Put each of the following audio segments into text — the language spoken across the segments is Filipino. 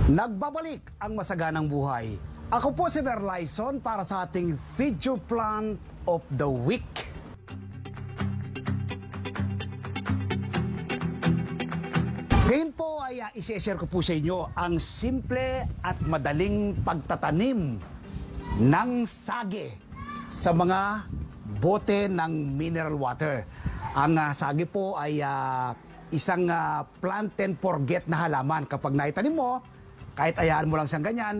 Nagbabalik ang masaganang buhay. Ako po si Verlaison para sa ating Feature Plant of the Week. Ngayon po ay isi-share ko po sa inyo ang simple at madaling pagtatanim ng sage sa mga bote ng mineral water. Ang sage po ay isang plant and forget na halaman. Kapag naitanim mo, kahit ayaan mo lang siyang ganyan,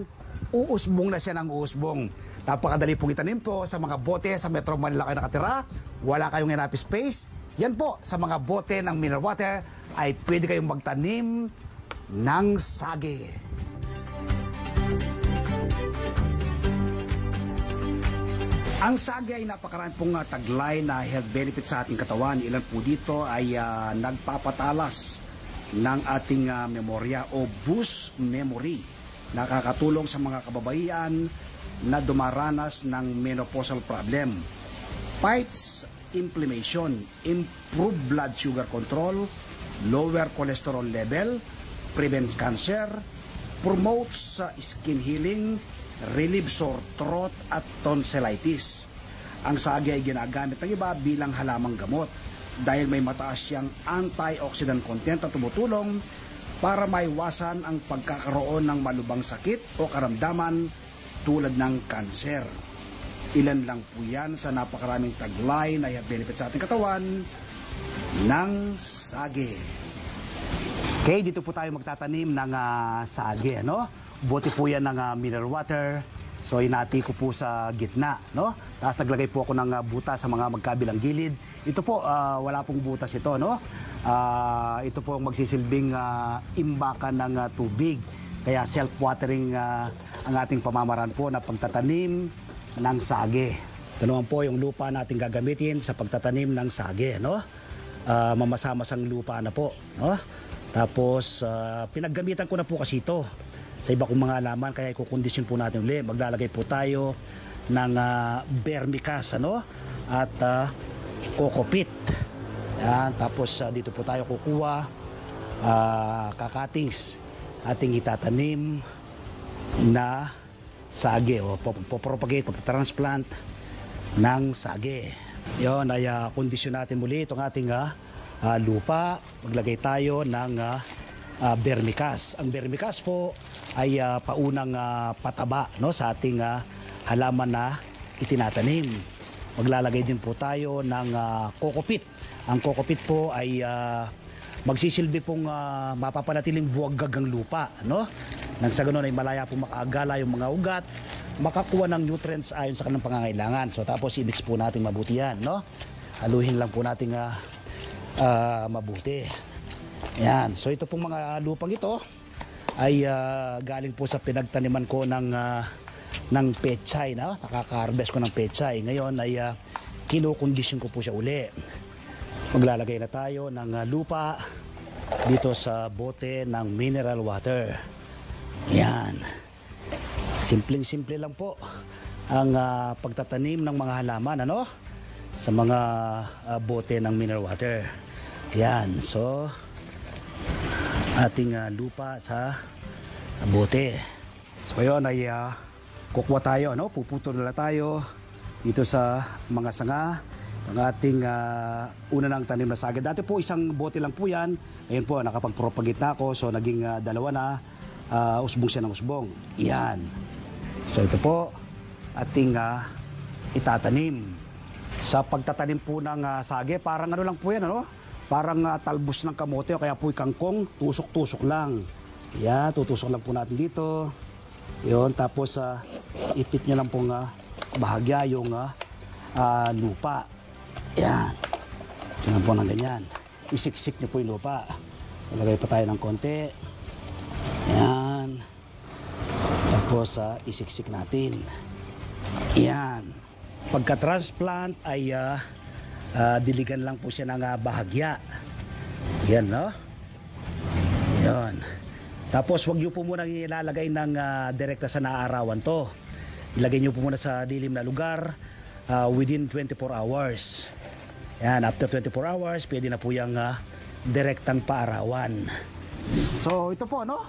uusbong na siya ng uusbong. Napakadali pong itanim po sa mga bote sa Metro Manila kayo nakatira. Wala kayong enough space. Yan po, sa mga bote ng mineral water ay pwede kayong magtanim ng sage. Ang sage ay napakarami pong taglay na health benefit sa ating katawan. Ilan po dito ay nagpapatalas ng ating memorya o boost memory. Nakakatulong sa mga kababaihan na dumaranas ng menopausal problem. Fights inflammation, improve blood sugar control, lower cholesterol level, prevents cancer, promotes skin healing, relieves sore throat at tonsillitis. Ang sage ay ginagamit ng iba bilang halamang gamot dahil may mataas siyang antioxidant content at tumutulong para maiwasan ang pagkakaroon ng malubhang sakit o karamdaman tulad ng kanser. Ilan lang po yan sa napakaraming taglay na benefit sa ating katawan ng sage. Okay, dito po tayo magtatanim ng sage, no? Bote po yan ng mineral water. So inati ko po sa gitna, no? Tapos naglagay po ako ng buta sa mga magkabilang gilid. Ito po, wala pong butas ito, no? Ito po ang magsisilbing imbakan ng tubig. Kaya self-watering ang ating pamamaraan po na pagtatanim ng sage. Ito naman po yung lupa natin gagamitin sa pagtatanim ng sage, no? Mamasa-masang lupa na po, no? Tapos pinaggamitan ko na po kasi ito sa iba kong mga halaman, kaya ikukondisyon po natin ulit. Maglalagay po tayo ng vermicast, ano? At coco peat. Yan. Tapos dito po tayo kukuha kakatings ating itatanim na sage o popropagate, poptransplant ng sage. Yon ay kondisyon natin muli itong ating lupa. Maglagay tayo ng vermicast. Ang vermicast po ay paunang pataba, no, sa ating halaman na itinatanim. Maglalagay din po tayo ng coco peat. Ang coco peat po ay magsisilbi pong mapapanatiling buwagag ang lupa, no? Nang sa ganun ay malaya po makaagala yung mga ugat, makakuha ng nutrients ayon sa kanilang pangangailangan. So tapos i-mix po natin mabuti yan, no? Haluhin lang po natin mabuti. Yan. So ito pong mga lupang ito ay galing po sa pinagtaniman ko ng pechay, na nakaka-harvest ko ng pechay. Ngayon ay kinukondisyon ko po siya uli. Maglalagay na tayo ng lupa dito sa bote ng mineral water. Yan. Simpleng-simple lang po ang pagtatanim ng mga halaman, ano? Sa mga bote ng mineral water. Yan. So ating lupa sa bote. So yun ay kukuha tayo, no? Puputol na tayo dito sa mga sanga ng ating una ng tanim na sage. Dati po isang bote lang po yan. Ngayon po nakapag-propagate na ako, so naging dalawa na. Usbong siya ng usbong. Yan. So ito po ating itatanim. Sa pagtatanim po ng sage, parang ano lang po yan, ano? Parang talbos ng kamote o kaya po kangkong, tusok-tusok lang. Yan, tutusok lang po natin dito. Yun, tapos ipit nyo lang pong bahagya yung lupa. Yan. Yun lang po ng ganyan. Isiksik nyo po yung lupa. Ilagay pa tayo ng konti. Yan. Tapos isiksik natin. Yan. Pagka-transplant ay diligan lang po siya ng bahagya. Yan, no? Yan. Tapos wag nyo po muna ilalagay ng direkta sa naaarawan to. Ilagay nyo po muna sa dilim na lugar within 24 hours. Yan, after 24 hours, pwede na po yung direktang paarawan. So ito po, no?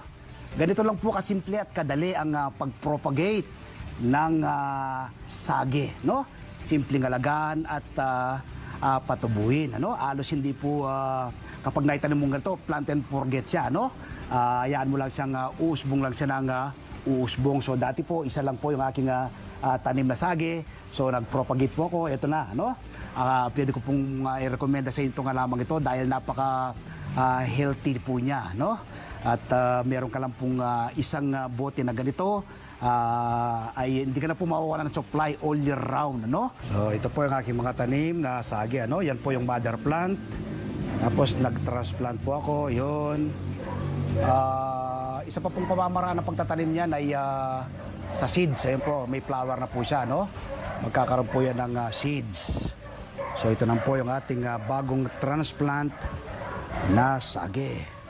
Ganito lang po kasimple at kadali ang pag-propagate ng sage, no? Simpleng alagaan at patubuhin, ano? Alos hindi po kapag naitanim mo ganito, plant and forget siya, no? Hayaan mo lang siyang uusbong lang siya ng uusbong. So dati po isa lang po yung aking tanim na sage. So nag-propagate po ako. Ito na, no? Pwede ko pong i-recommenda sa inyo itong lamang ito dahil napaka healthy po niya, no? At meron ka lang pong isang bote na ganito, ay hindi ka na po mawawalan ng supply all year round, no? So ito po yung aking mga tanim na sage, ano? Yan po yung mother plant. Tapos nag-transplant po ako, yun. Isa pa pong pamamaraan ng pagtatanim niyan ay sa seeds. Ayun po, may flower na po siya, no? Magkakaroon po yan ng seeds. So ito na po yung ating bagong transplant na sage.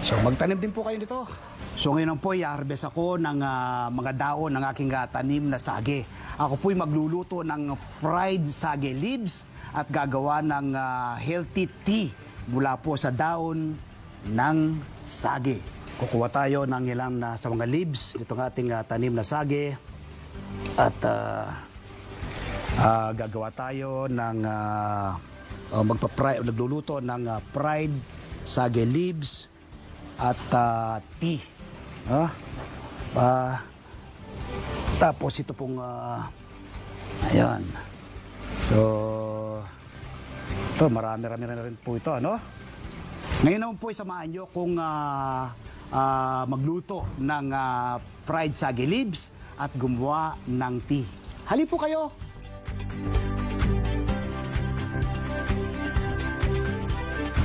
So magtanim din po kayo nito. So ngayon po i-harvest ako ng mga daon ng aking tanim na sage. Ako po'y magluluto ng fried sage leaves at gagawa ng healthy tea mula po sa daon ng sage. Kukuha tayo ng ilang sa mga leaves nitong ating tanim na sage at gagawa tayo ng nagluluto ng fried sage leaves at tea. Tapos ito pong ayan. So ito marami-rami na rin po ito, no? Ngayon naman po isamahan nyo kung magluto ng fried sage leaves at gumawa ng tea. Hali po kayo!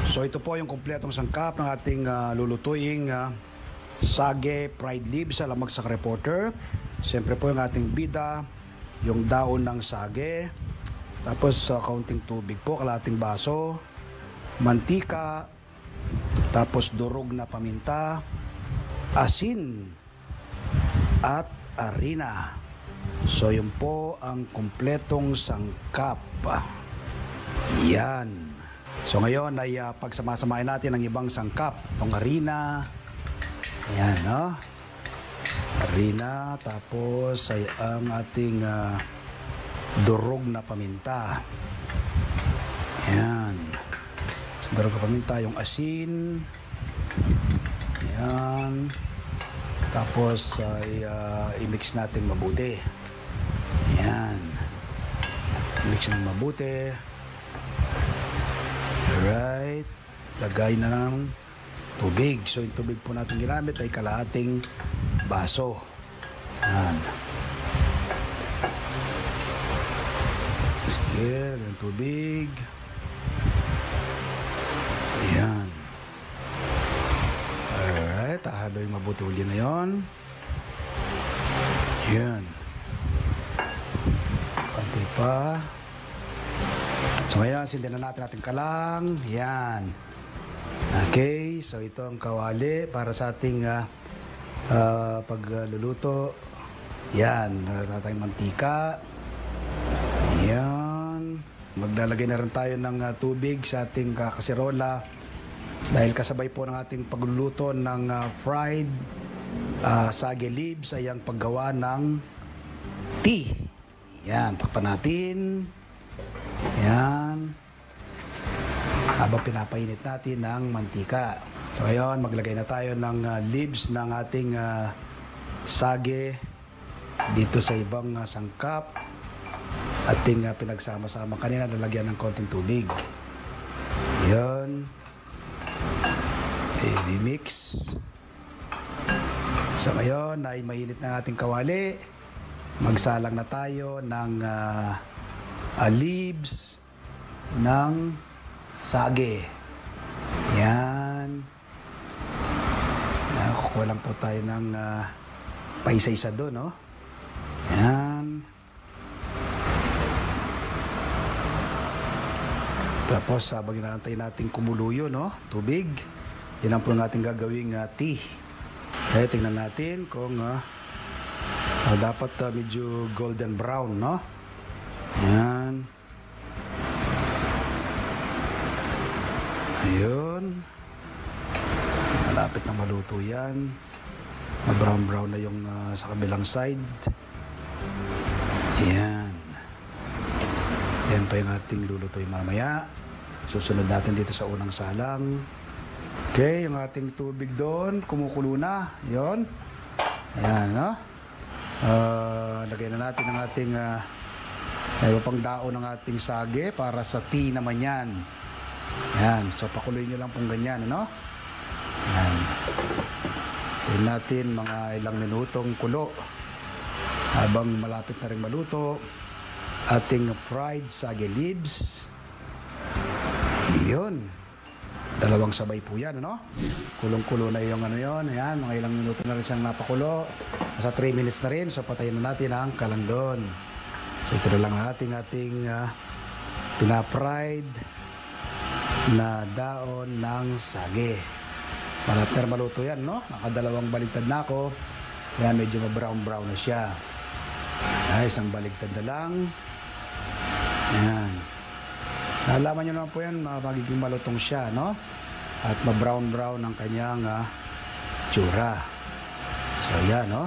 So ito po yung kompletong sangkap ng ating lulutuing sage fried leaves sa lamang sa reporter. Siyempre po yung ating bida, yung daon ng sage, tapos kaunting tubig po, kalating baso, mantika, tapos durog na paminta, asin, at harina. So yun po ang kompletong sangkap. Yan. So ngayon ay pagsamasamahin natin ang ibang sangkap. Itong harina. Ayan, no? Harina. Tapos ay ang ating durog na paminta. Ayan. Sa durog na paminta, yung asin. Ayan. Tapos ay i-mix natin mabuti. Ayan. I-mix ng mabuti. Alright. Lagay na ng tubig. So yung tubig po natin ginamit ay kalahating baso. Ayan. Sige, ng tubig. Ayan. Alright. Ahalo yung mabuti uli na yun. Ayan. Konti pa. So ngayon, sindihan na natin ating kalang. Yan. Okay, so ito ang kawali para sa ating pagluluto. Yan, natatay mantika. Yan. Maglalagay na rin tayo ng tubig sa ating kaserola. Dahil kasabay po ng ating pagluluto ng fried sage leaves ay ang paggawa ng tea. Yan, takpan natin. Yan. Habang pinapainit natin ng mantika. So ngayon, maglagay na tayo ng leaves ng ating sage dito sa ibang sangkap. Ating pinagsama-sama kanina, lalagyan ng konting tubig. Yan. I-mix. So ngayon, ay mainit na ating kawali. Magsalang na tayo ng leaves ng sage. Yan. Kukuha lang po tayo ng paisa-isa doon, no? Yan. Tapos, habang inaantay natin kumuluyo, no? Tubig. Yan ang po ang ating gagawing tea. Kaya tingnan natin kung dapat medyo golden brown, no? Yan. Ayun. Malapit na maluto yan. Brown-brown na yung sa kabilang side. Yan. Yan pa yung ating lulutuin mamaya. Susunod natin dito sa unang salang. Okay, yung ating tubig doon, kumukulo na. Yon. Ayan, no? Lagay na natin ang ating iba pang daon ng ating sage para sa tea naman yan. Ayan, so pakuloy nyo lang pong ganyan, ano? Ayan. Tingnan natin mga ilang minutong kulo. Habang malapit na rin maluto, ating fried sage leaves. Yun. Dalawang sabay po yan, ano? Kulong-kulo na yung ano yun. Ayan, mga ilang minuto na rin siyang napakulo. Nasa 3 minutes na rin, so patayin na natin ang kalandon. So ito na lang ating pinapride na daon ng sage. Malapit na maluto yan, no? Nakadalawang baligtad na ako. Ayan, medyo ma-brown-brown na siya. Ay, isang baligtad na lang. Ayan. Nalaman nyo naman po yan, magiging malutong siya, no? At ma-brown-brown ang kanyang tsura. So, yan, no?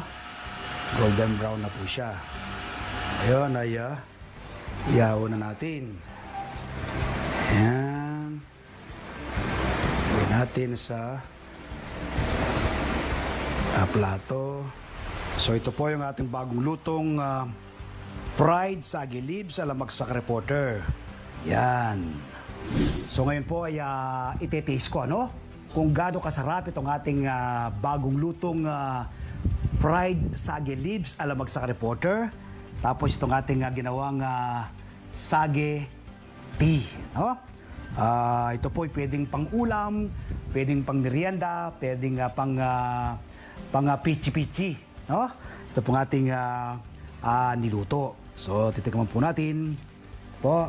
Golden brown na po siya. Ayun, ay ihaw na natin. Ayan. Gawin natin sa plato. So, ito po yung ating bagong lutong fried sage leaves sa Lamagsak Reporter. Yan. So ngayon po ay ite-taste ko, ano? Kung gaano kasarap itong ating bagong lutong fried sage leaves alam Lamagsak Reporter. Tapos itong ating ginawang sage tea, no? Ito po ay pwedeng pang-ulam, pwedeng pang-merienda, pwedeng pang pichi-pichi, no? Ito pong ating niluto. So titikman po natin po.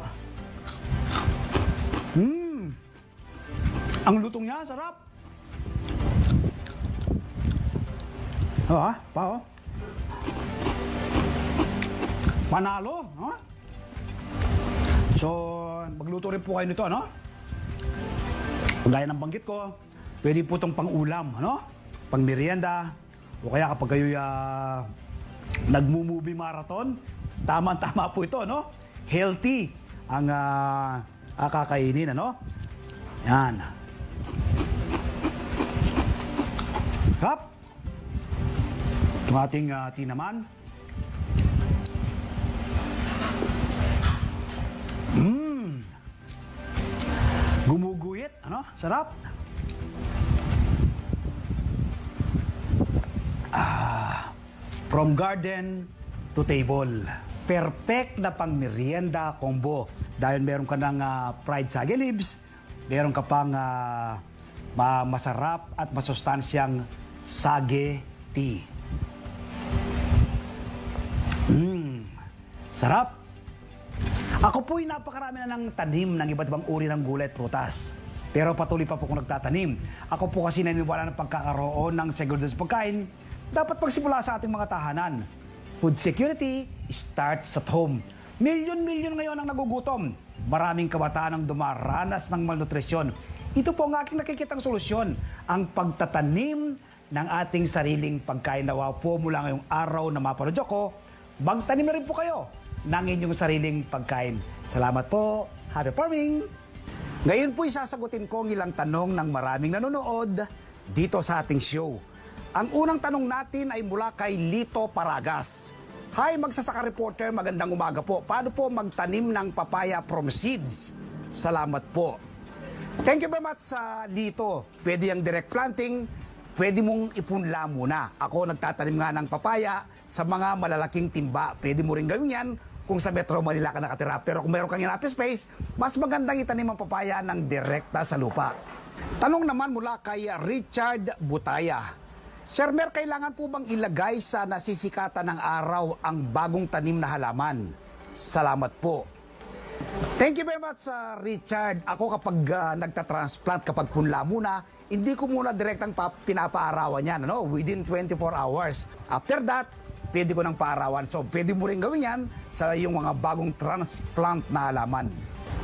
Ang lutong niya, sarap. Panalo, no? So, magluto rin po kayo nito, no? Gaya ng banggit ko, pwede po itong pang-ulam, ano? Pang-merienda, o kaya kapag kayo nagmo-movie marathon, tama-tama po ito, no? Healthy ang kakainin, ano? Yan. Hap! Itong ating tea naman. Gumuguhit, ano? Sarap. From garden to table. Perfect na pang merienda combo. Dahil meron ka ng fried sage leaves, meron ka pang masarap at masustansyang sage tea. Sarap. Ako po'y napakarami na ng tanim ng iba't ibang uri ng gulay at prutas. Pero patuloy pa po kung nagtatanim. Ako po kasi naniniwala ng pagkakaroon ng seguridad sa pagkain, dapat magsimula sa ating mga tahanan. Food security starts at home. Milyon-milyon ngayon ang nagugutom. Maraming kabataan ang dumaranas ng malnutrisyon. Ito po ang aking nakikitang solusyon, ang pagtatanim ng ating sariling pagkain. Nawa po mula ngayong araw na mapanood ko, magtanim na rin po kayo ng inyong sariling pagkain. Salamat po. Happy farming! Ngayon po isasagutin ko ang ilang tanong ng maraming nanonood dito sa ating show. Ang unang tanong natin ay mula kay Lito Paragas. Hi, Magsasaka Reporter, magandang umaga po. Paano po magtanim ng papaya from seeds? Salamat po. Thank you very much sa Lito. Pwede yung direct planting, pwede mong ipunla muna. Ako nagtatanim nga ng papaya sa mga malalaking timba. Pwede mo rin gawin yan kung sa Metro Manila ka nakatira. Pero kung meron kang enough space, mas magandang itanim ang papaya ng direkta sa lupa. Tanong naman mula kay Richard Butaya. Sir Mer, kailangan po bang ilagay sa nasisikatan ng araw ang bagong tanim na halaman? Salamat po. Thank you very much, Richard. Ako kapag nagtatransplant, kapag punla muna, hindi ko muna direktang pinapaarawan yan, ano? Within 24 hours. After that, pwede ko nang paarawan. So, pwede mo rin gawin yan sa iyong mga bagong transplant na halaman.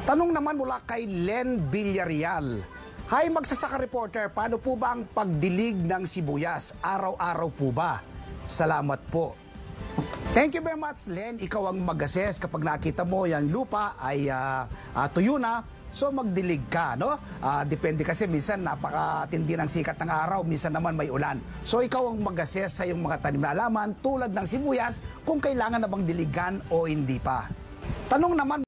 Tanong naman mula kay Len Villarreal. Hi magsasaka reporter, paano po ba ang pagdilig ng sibuyas? Araw-araw po ba? Salamat po. Thank you very much, Len. Ikaw ang mag-assess kapag nakita mo yung lupa ay tuyo na. So magdilig ka, no? Depende kasi minsan napakatindi ng sikat ng araw, minsan naman may ulan. So ikaw ang mag-assess sa iyong mga tanim na halaman tulad ng sibuyas kung kailangan na bang diligan o hindi pa. Tanong naman